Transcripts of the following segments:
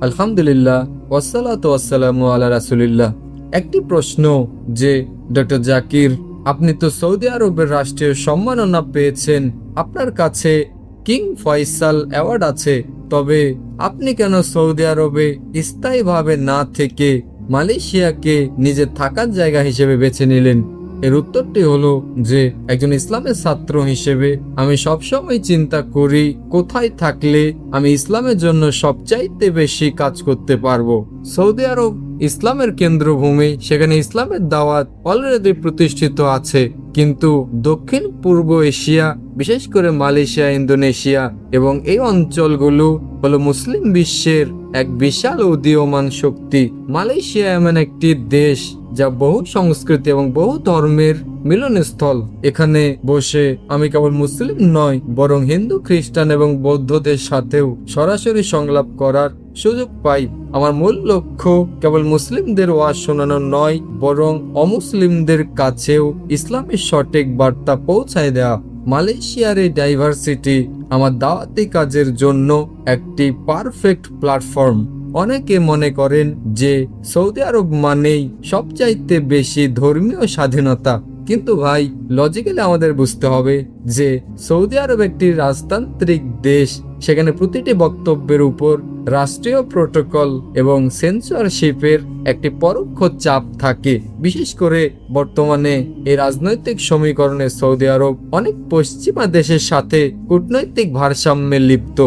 আলহামদুলিল্লাহ, ওয়াসসালাতু ওয়াসসালামু আলা রাসূলিল্লাহ। একটি প্রশ্ন যে ডক্টর জাকির, আপনি তো সৌদি আরবের রাষ্ট্রীয় সম্মাননা পেয়েছেন, আপনার কাছে কিং ফয়সাল অ্যাওয়ার্ড আছে, তবে আপনি কেন সৌদি আরবে স্থায়ীভাবে না থেকে মালয়েশিয়াকে নিজের থাকার জায়গা হিসেবে বেছে নিলেন? এর উত্তরটি হলো যে একজন ইসলামের ছাত্র হিসেবে আমি সবসময় চিন্তা করি কোথায় থাকলে আমি ইসলামের জন্য সবচাইতে বেশি কাজ করতে পারবো। সৌদি আরব ইসলামের কেন্দ্রভূমি, সেখানে ইসলামের দাওয়াত অলরেডি প্রতিষ্ঠিত আছে, কিন্তু দক্ষিণ পূর্ব এশিয়া, বিশেষ করে মালয়েশিয়া, ইন্দোনেশিয়া এবং এই অঞ্চলগুলো হলো মুসলিম বিশ্বের এক বিশাল উদীয়মান শক্তি। মালয়েশিয়া এমন একটি দেশ যা বহু সংস্কৃতি এবং বহু ধর্মের মিলনস্থল। এখানে বসে আমি কেবল মুসলিম নয়, বরং হিন্দু, খ্রিস্টান এবং বৌদ্ধদের সাথেও সরাসরি সংলাপ করার সুযোগ পাই। আমার মূল লক্ষ্য কেবল মুসলিমদের ওয়াজ শোনানো নয়, বরং অমুসলিমদের কাছেও ইসলামের সঠিক বার্তা পৌঁছায় দেওয়া। মালয়েশিয়ার এই ডাইভার্সিটি আমার দাওয়াতি কাজের জন্য একটি পারফেক্ট প্ল্যাটফর্ম। অনেকে মনে করেন যে সৌদি আরব মানেই সবচাইতে বেশি ধর্মীয় স্বাধীনতা, কিন্তু ভাই, লজিক্যালি আমাদের বুঝতে হবে যে সৌদি আরব একটি রাজতান্ত্রিক দেশ। সেখানে প্রতিটি বক্তব্যের উপর রাষ্ট্রীয় প্রোটোকল এবং সেন্সরশিপের একটি পরোক্ষ চাপ থাকে। বিশেষ করে বর্তমানে এই রাজনৈতিক সমীকরণে সৌদি আরব অনেক পশ্চিমা দেশের সাথে কূটনৈতিক ভারসাম্যে লিপ্ত।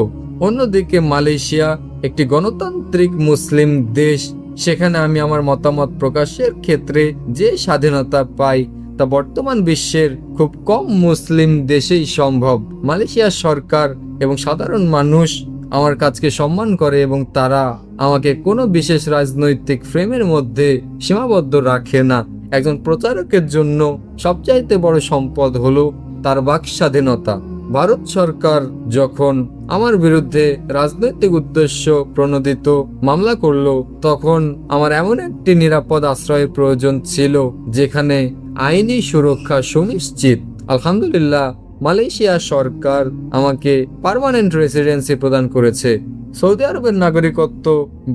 অন্যদিকে মালয়েশিয়া একটি গণতান্ত্রিক মুসলিম দেশ। সেখানে আমি আমার মতামত প্রকাশের ক্ষেত্রে যে স্বাধীনতা পাই তা বর্তমান বিশ্বের খুব কম মুসলিম দেশেই সম্ভব। মালয়েশিয়ার সরকার এবং সাধারণ মানুষ আমার কাজকে সম্মান করে এবং তারা আমাকে কোনো বিশেষ রাজনৈতিক ফ্রেমের মধ্যে সীমাবদ্ধ রাখে না। একজন প্রচারকের জন্য সবচাইতে বড় সম্পদ হলো তার বাক স্বাধীনতা। ভারত সরকার যখন আমার বিরুদ্ধে রাজনৈতিক উদ্দেশ্য প্রণোদিত মামলা করলো, তখন আমার এমন একটি নিরাপদ আশ্রয়ের প্রয়োজন ছিল যেখানে আইনি সুরক্ষা সুনিশ্চিত। আলহামদুলিল্লাহ, মালয়েশিয়া সরকার আমাকে পার্মানেন্ট রেসিডেন্সি প্রদান করেছে। সৌদি আরবের নাগরিকত্ব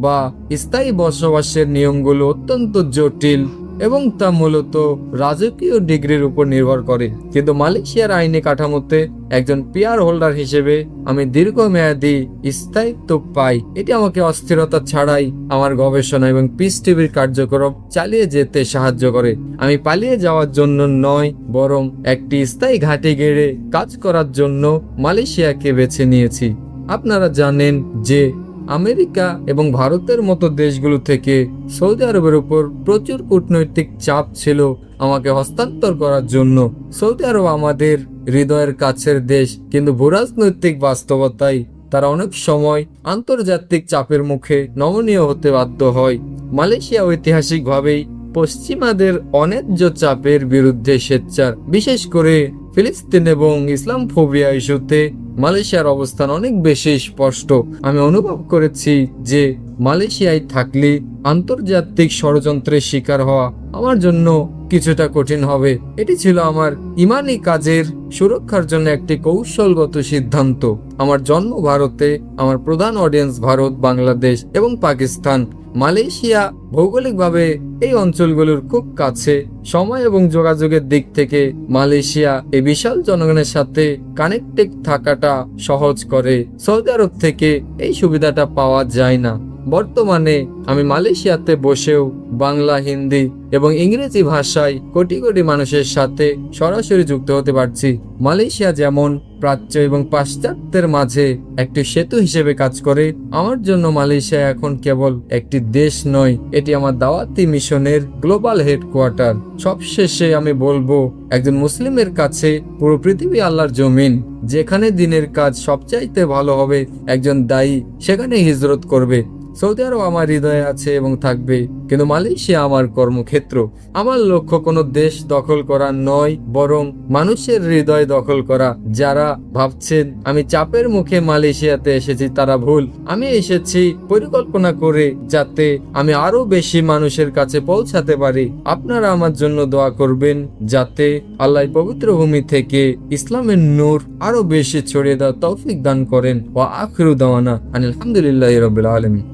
বা স্থায়ী বসবাসের নিয়মগুলো অত্যন্ত জটিল এবং তা মূলত রাজকীয় ডিগ্রির উপর নির্ভর করে, কিন্তু মালয়েশিয়ার আইনি কাঠামোতে একজন পিআর হোল্ডার হিসেবে আমি দীর্ঘমেয়াদী স্থায়িত্ব পাই। এটি আমাকে অস্থিরতা ছাড়াই আমার গবেষণা এবং পিস টিভির কার্যক্রম চালিয়ে যেতে সাহায্য করে। আমি পালিয়ে যাওয়ার জন্য নয়, বরং একটি স্থায়ী ঘাঁটি গেড়ে কাজ করার জন্য মালয়েশিয়াকে বেছে নিয়েছি। আপনারা জানেন যে আমেরিকা এবং ভারতের মতো দেশগুলো থেকে সৌদি আরবের উপর প্রচুর কূটনৈতিক চাপ ছিল আমাকে হস্তান্তর করার জন্য। সৌদি আরব আমাদের হৃদয়ের কাছের দেশ, কিন্তু ভূরাজনৈতিক বাস্তবতায় তারা অনেক সময় আন্তর্জাতিক চাপের মুখে নমনীয় হতে বাধ্য হয়। মালয়েশিয়া ঐতিহাসিকভাবেই পশ্চিমাদের অন্যায্য চাপের বিরুদ্ধে সোচ্চার। বিশেষ করে ফিলিস্তিন এবং ইসলাম ফোবিয়া ইস্যুতে মালয়েশিয়ার অবস্থান অনেক বেশি স্পষ্ট। আমি অনুভব করেছি যে মালয়েশিয়ায় থাকলে আন্তর্জাতিক ষড়যন্ত্রের শিকার হওয়া আমার জন্য কিছুটা কঠিন হবে। এটি ছিল আমার ইমানি কাজের সুরক্ষার জন্য একটি কৌশলগত সিদ্ধান্ত। আমার জন্ম ভারতে, আমার প্রধান অডিয়েন্স ভারত, বাংলাদেশ এবং পাকিস্তান। মালয়েশিয়া ভৌগোলিকভাবে এই অঞ্চলগুলোর খুব কাছে। সময় এবং যোগাযোগের দিক থেকে মালয়েশিয়া এই বিশাল জনগণের সাথে কানেক্টেড থাকাটা সহজ করে। সৌদি আরব থেকে এই সুবিধাটা পাওয়া যায় না। বর্তমানে আমি মালয়েশিয়াতে বসেও বাংলা, হিন্দি এবং ইংরেজি ভাষায় কোটি কোটি মানুষের সাথে সরাসরি যুক্ত হতে পারছি। মালয়েশিয়া যেমন প্রাচ্য এবং পাশ্চাত্যের মাঝে একটি সেতু হিসেবে কাজ করে, আমার জন্য মালয়েশিয়া এখন কেবল একটি দেশ নয়, এটি আমার দাওয়াতি মিশনের গ্লোবাল হেডকোয়ার্টার। সবশেষে আমি বলবো, একজন মুসলিমের কাছে পুরো পৃথিবী আল্লাহর জমিন। যেখানে দিনের কাজ সবচাইতে ভালো হবে, একজন দায়ী সেখানে হিজরত করবে। সৌদি আরব আমার হৃদয়ে আছে এবং থাকবে, কিন্তু মালয়েশিয়া আমার কর্মক্ষেত্র। আমার লক্ষ্য কোনো দেশ দখল করা নয়, বরং মানুষের হৃদয় দখল করা। যারা ভাবছেন আমি চাপের মুখে মালয়েশিয়াতে এসেছি, তারা ভুল। আমি এসেছি পরিকল্পনা করে, যাতে আমি আরো বেশি মানুষের কাছে পৌঁছাতে পারি। আপনারা আমার জন্য দোয়া করবেন, যাতে আল্লাহ পবিত্র ভূমি থেকে ইসলামের নূর আরো বেশি ছড়িয়ে দেওয়ার তৌফিক দান করেন। ওয়া আখিরু দাওয়ানা আলহামদুলিল্লাহি রাব্বিল আলামিন।